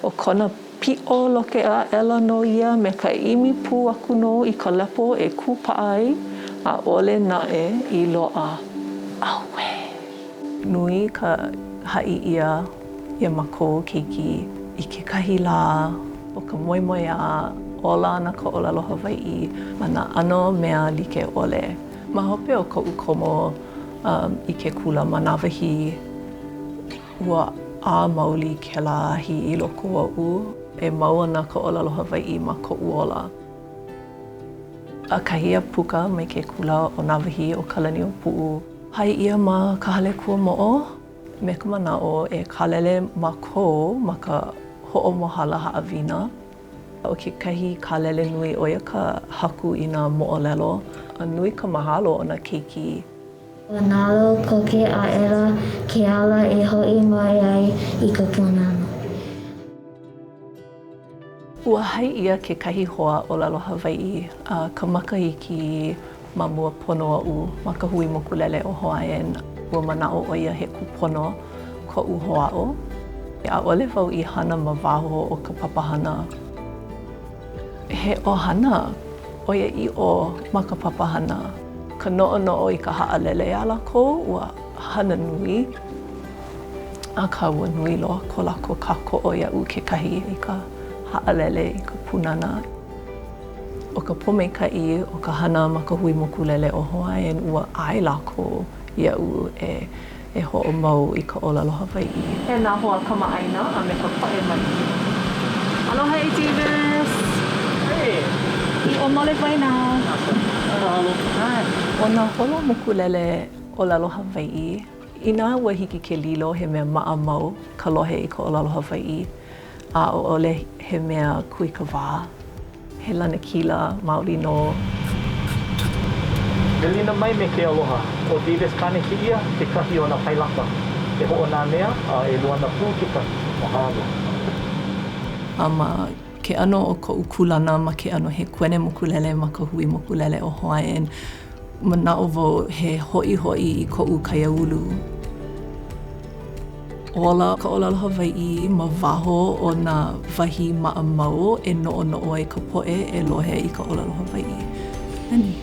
O kona pi'o loke a ela no ia me ka imi pū aku no I ka lepo e kūpa'a ai a ole na'e I lo'a. Aue! Nui ka ha'i ia ia mākou keiki I kekahi lā o ka moemoeā ola ana ka ʻōlelo Hawaiʻi ma nā ʻano mea like ʻole. Ma hope o koʻu komo I ke kula manawahi ua a maoli kēlā ahi I loko oʻu e mau ana ka ʻōlelo Hawaiʻi ma koʻu ola. A kahia puka mai ke kula o nā wahi o Kalani o Puʻu. Hai ia ma ka hale kua moʻo me ka manaʻo e kālele mākou ma ka hoʻomohala haʻawina. O kekahi kālele nui ʻo ia ka haku I nā moʻolelo. A nui ka mahalo o nā keiki. Nalo koke a ela ke ala e hoʻi mai ai I ka punana. Ua hai ia kekahi hoa ʻōlelo Hawaiʻi ka makahiki ma mua pono aʻu ma ka hui mokulele o Hawaiian. Ua manaʻo ʻo ia he kūpono koʻu hoʻaʻo. ʻAʻole wau I hana ma waho o ka papahana. He ʻohana ʻo ia iʻo ma ka papahana. Ka noʻonoʻo I ka haʻalele a lākou ua hana nui. Akā ua nui loa ko lākou kākoʻo iaʻu kekahi I ka haʻalele I ka punana. O ka pomeikaʻi o ka hana ma ka hui mokulele o Hawaiian ua ʻae lākou iaʻu e hoʻomau I ka ʻōlelo Hawaiʻi. He nā hoa kamaʻaina a me ka poʻe mai. Aloha e Davis! Hey! I o mole waina! O nā holo mokulele ʻōlelo Hawaiʻi, Inā ua hiki ke lilo he mea maʻamau ka lohe I ka ʻōlelo Hawaiʻi a ʻaʻole he mea kuikawā. He lanakila maoli nō. Melina mai me ke aloha. O Davis Kanekiʻia, kekahi o nā pailaka. E hoʻonānea a e luana pū kekahi. Mahalo. A ma ke ʻano o koʻu kulana ma ke ʻano he kuene mokulele ma ka hui mokulele o Hawaiian. Manaʻo wau he hoʻihoʻi I koʻu kaiāulu. Ola ka ʻōlelo Hawaiʻi ma waho o nā wahi maʻamau e noʻonoʻo ai ka poʻe e lohe I ka ʻōlelo Hawaiʻi. Nani.